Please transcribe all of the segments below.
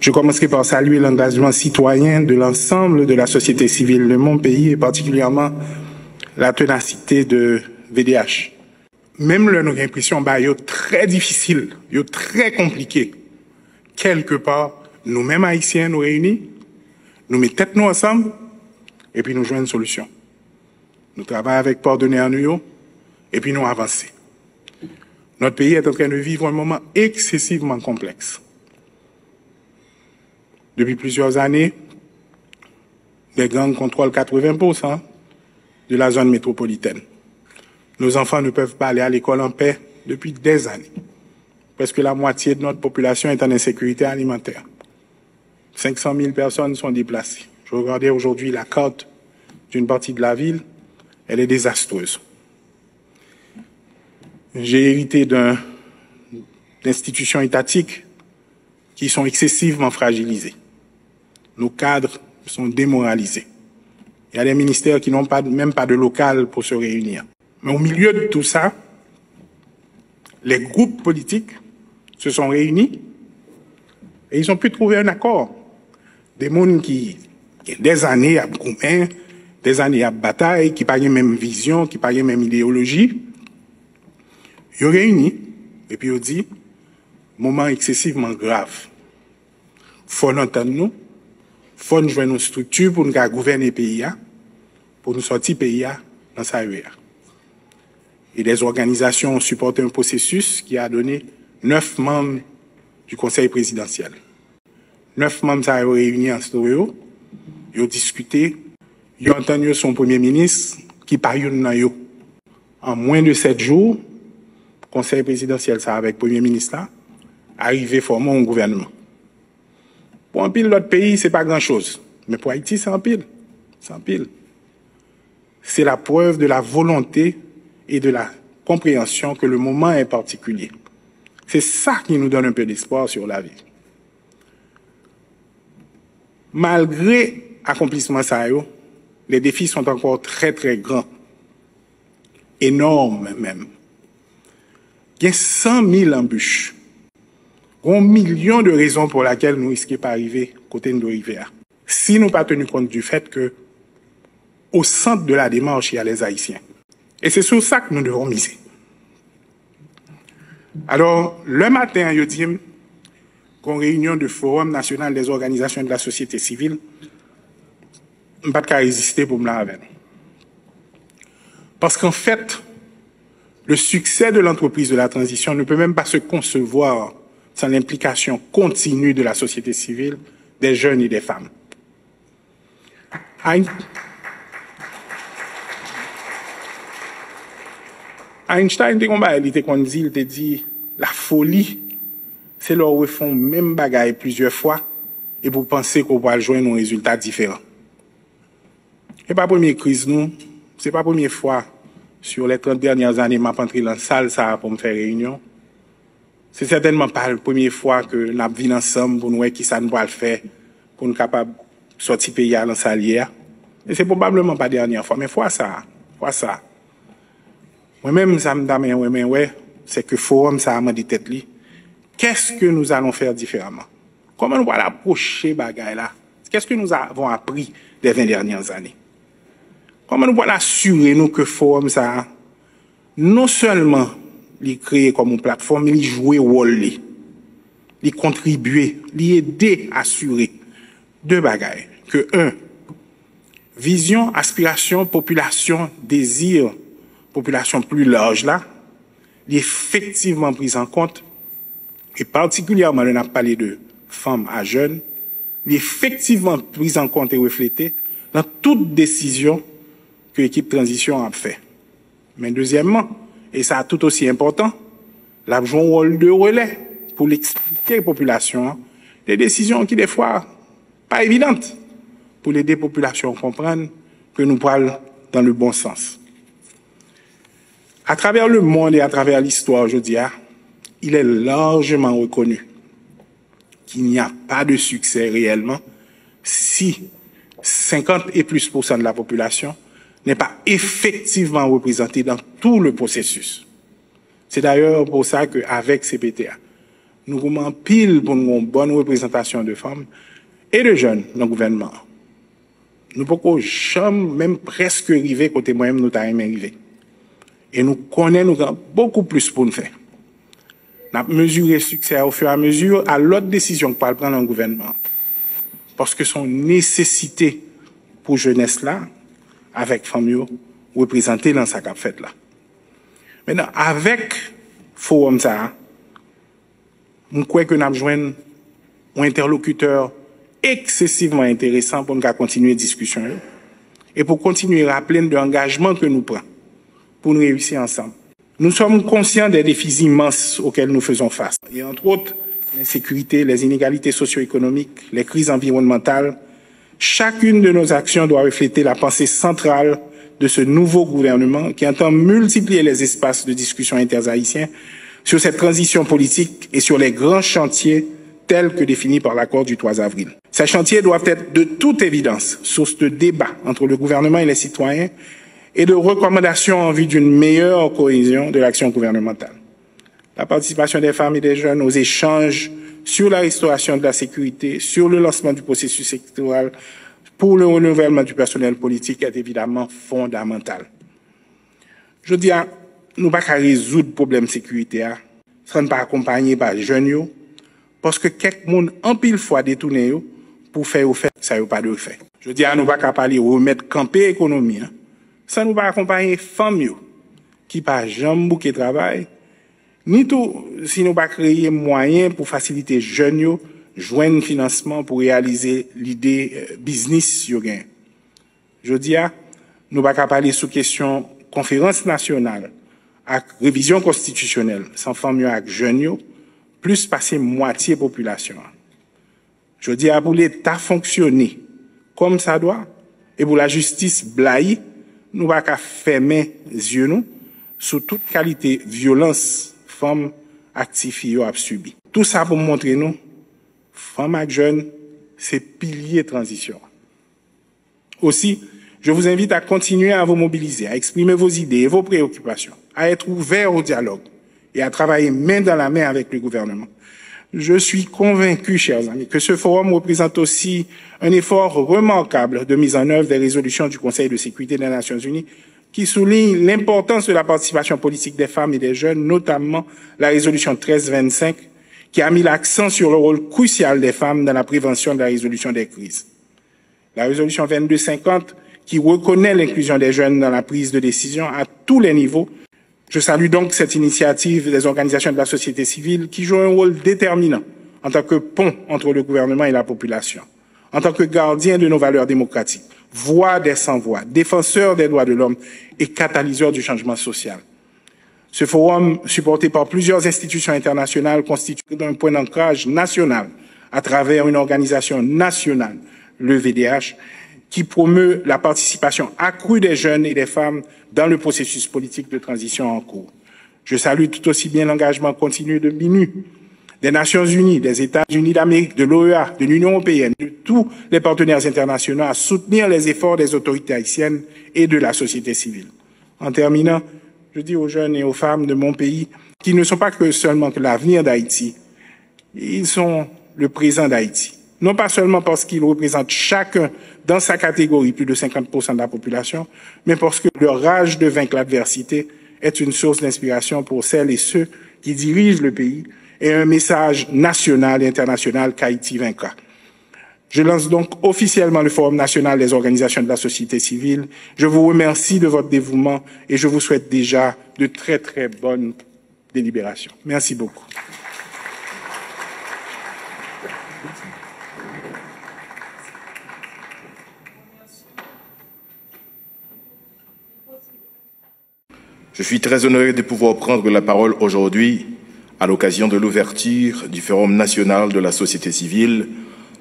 Je commencerai par saluer l'engagement citoyen de l'ensemble de la société civile de mon pays et particulièrement la ténacité de VDH. Même là, nous avons l'impression que c'est très difficile, c'est très compliqué. Quelque part, nous-mêmes Haïtiens nous réunis, nous mettons tête nous ensemble et puis nous jouons une solution. Nous travaillons avec partenaires nous et puis nous avançons. Notre pays est en train de vivre un moment excessivement complexe. Depuis plusieurs années, les gangs contrôlent 80% de la zone métropolitaine. Nos enfants ne peuvent pas aller à l'école en paix depuis des années. Presque la moitié de notre population est en insécurité alimentaire. 500 000 personnes sont déplacées. Je regardais aujourd'hui la carte d'une partie de la ville, elle est désastreuse. J'ai hérité d'institutions étatiques qui sont excessivement fragilisées. Nos cadres sont démoralisés. Il y a des ministères qui n'ont même pas de local pour se réunir. Mais au milieu de tout ça, les groupes politiques se sont réunis et ils ont pu trouver un accord. Des gens qui, des années à Broumain, des années à bataille, qui n'ont pas la même vision, qui n'ont pas la même idéologie, ils ont réuni et puis ils ont dit, moment excessivement grave. Il faut nous entendre nous, il faut nous jouer nos structures pour nous gouverner le pays, pour nous sortir le pays dans sa rue. Et les organisations ont supporté un processus qui a donné 9 membres du Conseil présidentiel. 9 membres sont réunis en studio, ils ont discuté, ils ont entendu son premier ministre qui parle dans en moins de 7 jours, le Conseil présidentiel, ça avec le premier ministre là, arrivé former un gouvernement. Pour un pile l'autre pays, c'est pas grand-chose. Mais pour Haïti, c'est un pile. C'est un pile. C'est la preuve de la volonté et de la compréhension que le moment est particulier. C'est ça qui nous donne un peu d'espoir sur la vie. Malgré l'accomplissement ça, les défis sont encore très très grands. Énormes même. Il y a 100 000 embûches. Il y a 1 million de raisons pour lesquelles nous risquons pas arriver côté de rivière. Si nous pas tenu compte du fait que au centre de la démarche, il y a les Haïtiens. Et c'est sur ça que nous devons miser. Alors, le matin, je dis, qu'en réunion du Forum national des organisations de la société civile, je ne peux pas résister pour me la avec. Parce qu'en fait, le succès de l'entreprise de la transition ne peut même pas se concevoir sans l'implication continue de la société civile, des jeunes et des femmes. Einstein, il te dit, la folie, c'est leur où ils font même bagaille plusieurs fois et pour penser qu'on va joindre un résultat différent. Et pas la première crise, nous, c'est pas la première fois sur les 30 dernières années, m'a entré dans la salle ça pour me faire réunion. C'est certainement pas la première fois que nous venons ensemble pour nous voir qui ça nous va le faire, pour nous capables de sortir pays dans la salle hier. Et c'est probablement pas la dernière fois, mais fois ça. Moi-même, ça me dit, c'est que le forum, ça m'a dit tête li. Qu'est-ce que nous allons faire différemment? Comment nous allons approcher bagaille là? Qu'est-ce que nous avons appris des 20 dernières années? Comment nous allons assurer nous que le forum, ça, non seulement il créé comme une plateforme, il jouer rôle, il contribuer, il aider à assurer deux bagailles. Que vision, aspiration, population, désir, population plus large là, est effectivement prise en compte, et particulièrement, on a parlé de femmes à jeunes, est effectivement prise en compte et reflétée dans toute décision que l'équipe transition a fait. Mais deuxièmement, et ça tout aussi important, la joue un rôle de relais pour l'expliquer aux populations, des décisions qui des fois pas évidentes, pour aider les populations à comprendre que nous parlons dans le bon sens. À travers le monde et à travers l'histoire, je dis, il est largement reconnu qu'il n'y a pas de succès réellement si 50 et plus % de la population n'est pas effectivement représentée dans tout le processus. C'est d'ailleurs pour ça qu'avec CPTA, nous avons pile pour une bonne représentation de femmes et de jeunes dans le gouvernement. Nous ne pouvons jamais, même presque arriver côté moi-même, nous t'avons arrivé. Et nous connaissons, nous avons beaucoup plus pour nous faire. Nous avons mesuré le succès au fur et à mesure à l'autre décision que va prendre dans le gouvernement. Parce que son nécessité pour jeunesse là, avec famille, représentée dans sa cap fait là. Maintenant, avec forum ça, je crois que nous avons besoin un interlocuteur excessivement intéressant pour nous continuer la discussion et pour continuer à rappeler l'engagement que nous prenons pour nous réussir ensemble. Nous sommes conscients des défis immenses auxquels nous faisons face. Et entre autres, l'insécurité, les inégalités socio-économiques, les crises environnementales. Chacune de nos actions doit refléter la pensée centrale de ce nouveau gouvernement qui entend multiplier les espaces de discussion interhaïtiens sur cette transition politique et sur les grands chantiers tels que définis par l'accord du 3 avril. Ces chantiers doivent être de toute évidence source de débat entre le gouvernement et les citoyens et de recommandations en vue d'une meilleure cohésion de l'action gouvernementale. La participation des femmes et des jeunes aux échanges sur la restauration de la sécurité, sur le lancement du processus électoral, pour le renouvellement du personnel politique est évidemment fondamental. Je dis, nous ne pouvons pas résoudre le problème de sécurité, sans pas accompagner par les jeunes, parce que quelqu'un en pile fois détourné pour faire ou faire, ça n'a pas de fait. Je dis, nous ne pouvons pas parler remettre camper l'économie, sans nous pas accompagner les femmes qui pas jamais bouquet travail, ni tout, si nous pas créer moyens pour faciliter les jeunes joindre financement pour réaliser l'idée business sur gain. Je dis, nous pas parler sous question conférence nationale, avec révision constitutionnelle, sans famille avec jeunes, plus passer moitié population. Je dis, pour l'État fonctionner comme ça doit, et pour la justice blaye, nous pas qu'à fermer les yeux nous, sous toute qualité violence femmes actives a subi. Tout ça pour montrer nous, femmes et jeunes, c'est pilier transition. Aussi, je vous invite à continuer à vous mobiliser, à exprimer vos idées et vos préoccupations, à être ouvert au dialogue et à travailler main dans la main avec le gouvernement. Je suis convaincu, chers amis, que ce forum représente aussi un effort remarquable de mise en œuvre des résolutions du Conseil de sécurité des Nations Unies qui souligne l'importance de la participation politique des femmes et des jeunes, notamment la résolution 1325, qui a mis l'accent sur le rôle crucial des femmes dans la prévention de la résolution des crises. La résolution 2250, qui reconnaît l'inclusion des jeunes dans la prise de décision à tous les niveaux. Je salue donc cette initiative des organisations de la société civile qui jouent un rôle déterminant en tant que pont entre le gouvernement et la population, en tant que gardien de nos valeurs démocratiques, voix des sans-voix, défenseurs des droits de l'homme et catalyseurs du changement social. Ce forum, supporté par plusieurs institutions internationales, constitue un point d'ancrage national à travers une organisation nationale, le VDH, qui promeut la participation accrue des jeunes et des femmes dans le processus politique de transition en cours. Je salue tout aussi bien l'engagement continu de l'ONU, des Nations Unies, des États-Unis d'Amérique, de l'OEA, de l'Union européenne, de tous les partenaires internationaux à soutenir les efforts des autorités haïtiennes et de la société civile. En terminant, je dis aux jeunes et aux femmes de mon pays qu'ils ne sont pas que seulement que l'avenir d'Haïti, ils sont le présent d'Haïti. Non pas seulement parce qu'ils représentent chacun dans sa catégorie plus de 50% de la population, mais parce que leur rage de vaincre l'adversité est une source d'inspiration pour celles et ceux qui dirigent le pays et un message national et international qu'Haïti vaincra. Je lance donc officiellement le Forum national des organisations de la société civile. Je vous remercie de votre dévouement et je vous souhaite déjà de très très bonnes délibérations. Merci beaucoup. Je suis très honoré de pouvoir prendre la parole aujourd'hui à l'occasion de l'ouverture du Forum national de la société civile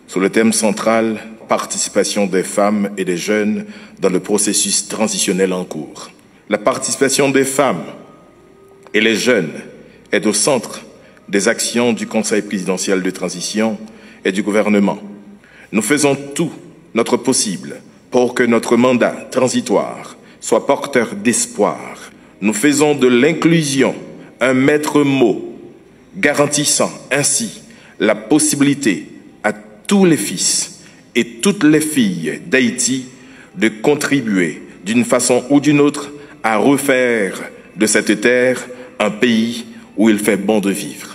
sur le thème central « Participation des femmes et des jeunes dans le processus transitionnel en cours ». La participation des femmes et les jeunes est au centre des actions du Conseil présidentiel de transition et du gouvernement. Nous faisons tout notre possible pour que notre mandat transitoire soit porteur d'espoir. Nous faisons de l'inclusion un maître mot garantissant ainsi la possibilité à tous les fils et toutes les filles d'Haïti de contribuer d'une façon ou d'une autre à refaire de cette terre un pays où il fait bon de vivre.